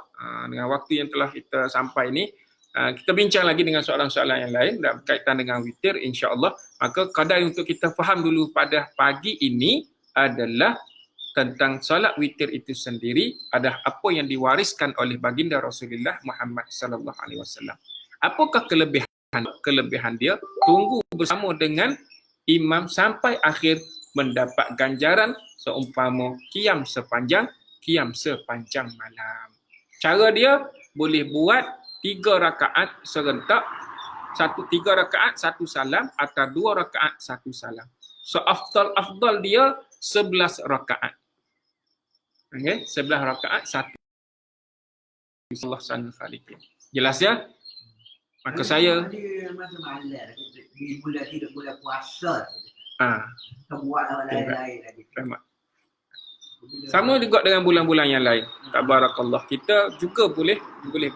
dengan waktu yang telah kita sampai ini. Kita bincang lagi dengan soalan-soalan yang lain dan berkaitan dengan witir insya-Allah. Maka kadar untuk kita faham dulu pada pagi ini adalah tentang solat witir itu sendiri, ada apa yang diwariskan oleh baginda Rasulullah Muhammad sallallahu alaihi wasallam. Apakah kelebihan dia? Tunggu bersama dengan imam sampai akhir mendapat ganjaran seumpama qiyam sepanjang malam. Cara dia boleh buat 3 rakaat serentak, 3 rakaat 1 salam atau 2 rakaat 1 salam. So afdal dia 11 rakaat. Okey, 11 rakaat 1 Allah SWT. Jelas ya? Maka saya masa malam di bulan tidak boleh puasa. Kita buat lain-lain lagi. Sama juga dengan bulan-bulan yang lain. Tabarakallah. Kita juga boleh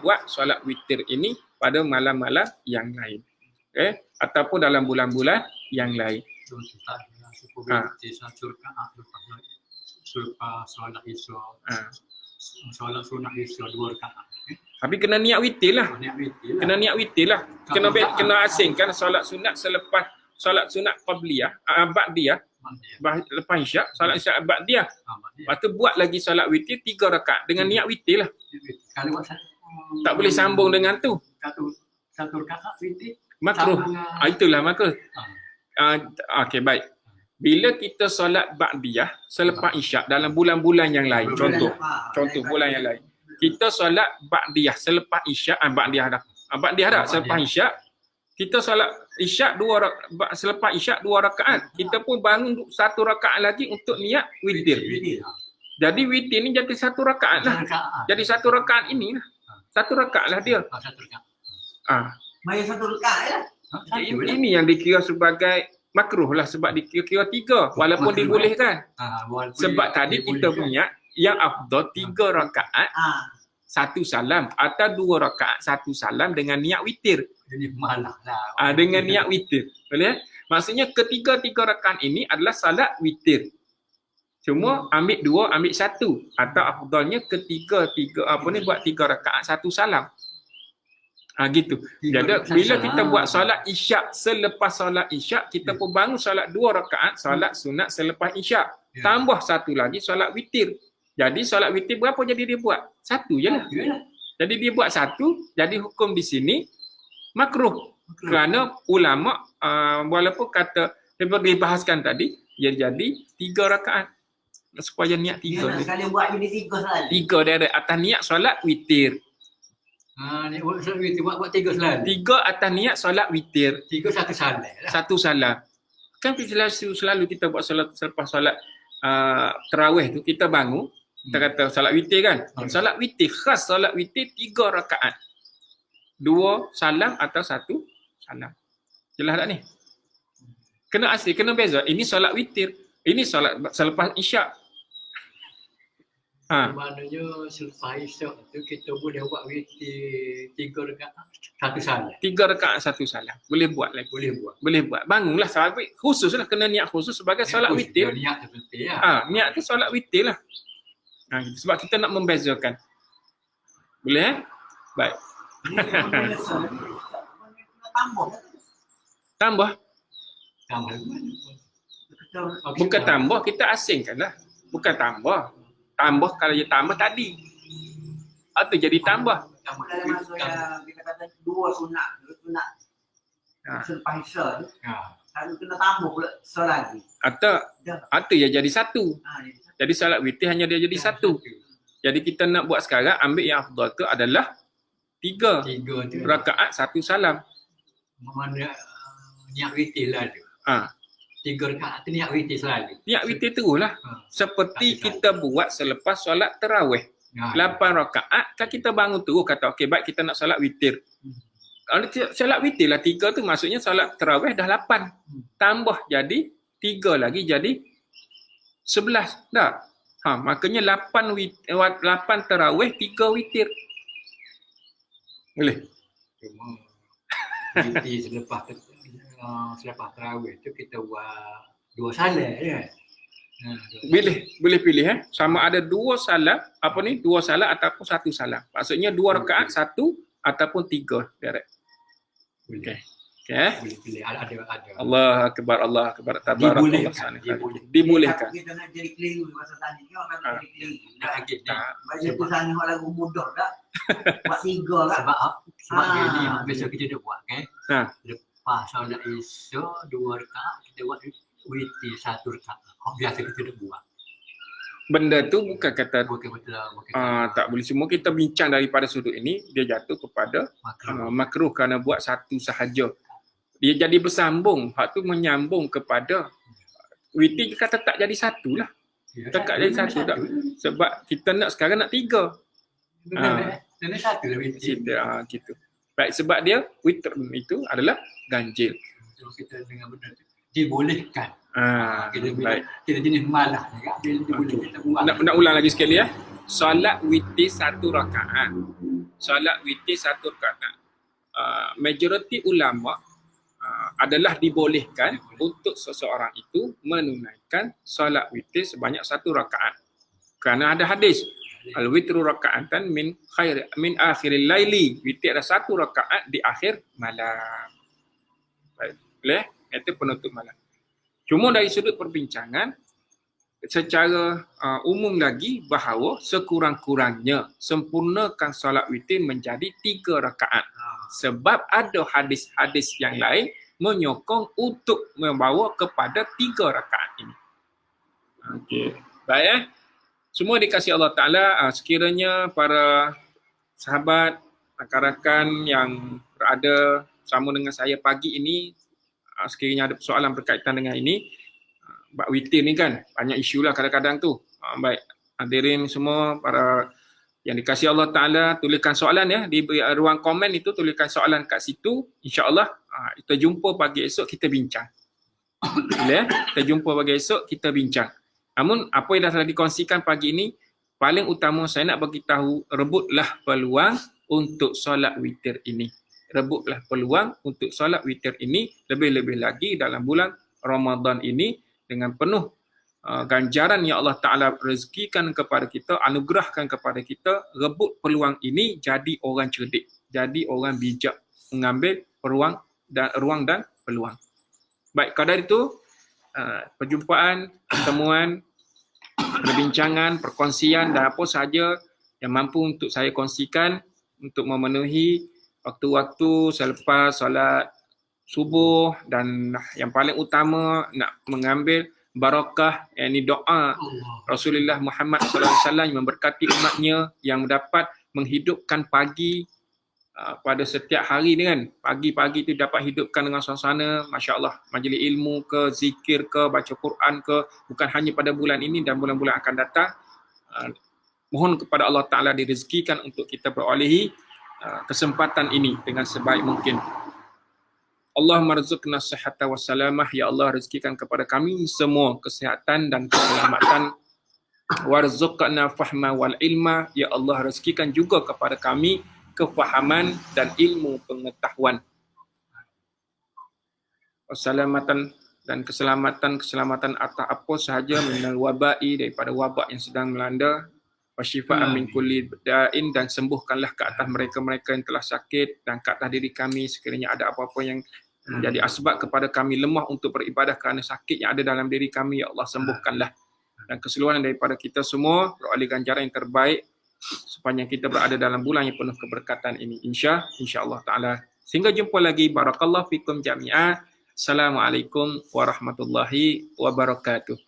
buat solat witir ini pada malam-malam yang lain. Okay? Ataupun dalam bulan-bulan yang lain. Solat sunat isya 2 rakaat. Tapi kena niat witir lah. Kena niat witir lah. Kena asingkan solat sunat selepas solat sunat qabliyah, ba'diyah. Lepas isyak, solat isyak ba'diyah. Lepas tu buat lagi solat witir 3 rakaat dengan niat witir lah. Kalau Tak boleh sambung dengan tu. Satu rakaat witir. Makruh. Itulah makruh. Okey, baik. Bila kita solat ba'diyah selepas isyak dalam bulan-bulan yang lain, contoh bulan yang lain. Kita solat ba'diyah selepas isyak, ba'diyah dah selepas isyak. Kita solat isyak selepas isyak 2 rakaat. Kita pun bangun 1 rakaat lagi untuk niat witir. Jadi witir ni jadi 1 rakaat lah. Jadi 1 rakaat ini lah. 1 rakaat lah dia. 1 rakaat. Maya 1 rakaat lah. Ini yang dikira sebagai makruh lah sebab dikira 3 walaupun dibolehkan. Sebab tadi kita punya yang afdal 3 rakaat 1 salam atau 2 rakaat 1 salam dengan niat witir. Jadi malah lah. Dengan niat witir. Boleh? Maksudnya ketiga-tiga rakaat ini adalah salat witir. Cuma ambil 2, ambil 1 atau afdalnya ketiga-tiga buat 3 rakaat 1 salam. Gitu. Jadi bila kita buat solat isyak selepas solat isyak, kita pun bangun solat 2 rakaat solat sunat selepas isyak. Tambah 1 lagi solat witir. Jadi solat witir berapa jadi dia buat? 1 je lah. Jadi dia buat 1, jadi hukum di sini makruh. Kerana ulama walaupun kata seperti dibahaskan tadi, dia jadi 3 rakaat. Supaya niat 3. Sekali buat jadi 3 salat. 3 dari atas niat solat witir. Ni buat solat witir buat 3 salat. 3 atas niat solat witir. 3 1 salat lah. 1 salam. Kan selalu kita buat solat selepas solat tarawih tu kita bangun, kita kata solat witir kan. Solat witir khas solat witir 3 rakaat. 2 salam atau 1 salam. Jelas tak ni? Kena asli, kena beza. Ini solat witir, ini solat selepas isyak. Maknanya selepas isyak tu kita boleh buat witir 3 rakaat 1 salat. 3 rakaat 1 salam. Boleh buat lagi. Boleh buat. Bangunlah salat khususlah kena niat khusus sebagai solat witir. Niat tu penting lah. Niat tu solat witir lah. Sebab kita nak membezakan. Boleh Baik. Tambah. Bukan tambah, kita asingkan lah. Bukan tambah. Tambah kalau dia tambah tadi. Atau jadi tambah. Dalam masa yang kita kata 2 sunat selepas isyak tu, kena tambah pula selagi. Atau ya jadi 1. Jadi salat witir hanya dia jadi satu. Jadi kita nak buat sekarang, ambil yang afdal tu adalah 3 Tiga tu. rakaat 1 salam. Mana niat witir lah tu. Ah, 3 rakaat tu niat witir selalu. niat witir teruslah. Seperti kita buat selepas solat tarawih. 8 rakaat, kan kita bangun terus kata okey baik kita nak solat witir. Solat witir lah 3 tu maksudnya solat tarawih dah 8. Tambah jadi 3 lagi jadi 11 dah. Makanya 8 tarawih 3 witir. Boleh? Cuma witir selepas tarawih tu kita buat 2 salat kan. Boleh pilih sama ada 2 salat ataupun 1 salat. Maksudnya 2 rakaat 1 ataupun 3 direct. Okey. Boleh pilih ada. Allah akbar tabarakallah sana. Dibolehkan. Kita nak jadi keliru masa tanya ni orang nak jadi keliru. Nak lagi tak. Baca tu sana orang lagu mudah tak? Buat 3 kan? Sebab ni besok kita dah buat kan. Ha. Lepas solat esok 2 rakaat kita buat witir 1 rakaat. Biasa kita dah buat. Benda tu bukan kata Bukan betul. tak boleh semua kita bincang daripada sudut ini dia jatuh kepada makruh kerana buat satu sahaja. Dia jadi bersambung, hak tu menyambung kepada witir kata tak jadi satu lah. Tak jadi satu tak. Sebab kita nak sekarang nak 3. Nak satu lah witir. Gitu. Baik sebab dia witir itu adalah ganjil. Kita dengan benda tu dibolehkan. Kita Baik. kita jenis malas kan. Boleh kita buat. Nak ulang lagi sekali ya. Solat witir 1 rakaat. Solat witir 1 rakaat. Majoriti ulama adalah dibolehkan untuk seseorang itu menunaikan solat witir sebanyak 1 rakaat. Kerana ada hadis al-witru raka'atan min akhiril laili. Witir ada 1 rakaat di akhir malam. Baik. Boleh? Itu penutup malam. Cuma dari sudut perbincangan secara umum lagi bahawa sekurang-kurangnya sempurnakan solat witir menjadi 3 rakaat. Sebab ada hadis-hadis yang lain menyokong untuk membawa kepada 3 rakaat ini. Okey. Baik Semua dikasihi Allah Ta'ala, sekiranya para sahabat, rakan-rakan yang berada sama dengan saya pagi ini, sekiranya ada soalan berkaitan dengan ini, bab witir ni kan, banyak isu lah kadang-kadang tu. Baik, hadirin semua, para yang dikasihi Allah Ta'ala, tuliskan soalan ya, di ruang komen itu tuliskan soalan kat situ, insyaAllah kita jumpa pagi esok, kita bincang. Boleh, kita jumpa pagi esok, kita bincang. Namun apa yang dah telah dikongsikan pagi ini, paling utama saya nak bagi tahu, rebutlah peluang untuk solat witir ini. Rebutlah peluang untuk solat witir ini, lebih-lebih lagi dalam bulan Ramadan ini, dengan penuh ganjaran yang Allah Ta'ala rezekikan kepada kita, anugerahkan kepada kita. Rebut peluang ini, jadi orang cerdik, jadi orang bijak, mengambil ruang dan peluang. Baik, kadar itu perjumpaan, pertemuan, perbincangan, perkongsian dan apa sahaja yang mampu untuk saya kongsikan untuk memenuhi waktu-waktu selepas solat subuh, dan yang paling utama nak mengambil barakah, yakni doa Rasulullah Muhammad SAW yang memberkati umatnya, yang dapat menghidupkan pagi pada setiap hari ni kan. Pagi-pagi tu dapat hidupkan dengan suasana, Masya Allah, majlis ilmu ke, zikir ke, baca Quran ke, bukan hanya pada bulan ini dan bulan-bulan akan datang. Mohon kepada Allah Ta'ala direzekikan untuk kita berolehi kesempatan ini dengan sebaik mungkin. Allahumma rizqna sihhata wa salamah. Ya Allah, rezekikan kepada kami semua kesihatan dan keselamatan. Warzuqna fahma wal ilma. Ya Allah, rezekikan juga kepada kami kefahaman dan ilmu pengetahuan. Wassalamatan dan keselamatan atas apa sahaja minal wabai, daripada wabak yang sedang melanda. Wasyifa'an min kulli da'in, dan sembuhkanlah ke atas mereka-mereka yang telah sakit, dan ke atas diri kami sekiranya ada apa-apa yang menjadi asbab kepada kami lemah untuk beribadah kerana sakit yang ada dalam diri kami. Ya Allah, sembuhkanlah. Dan keseluruhan daripada kita semua beroleh ganjaran yang terbaik sepanjang kita berada dalam bulan yang penuh keberkatan ini, insya-Allah Ta'ala. Sehingga jumpa lagi. Barakallahu fikum jami'an. Assalamualaikum warahmatullahi wabarakatuh.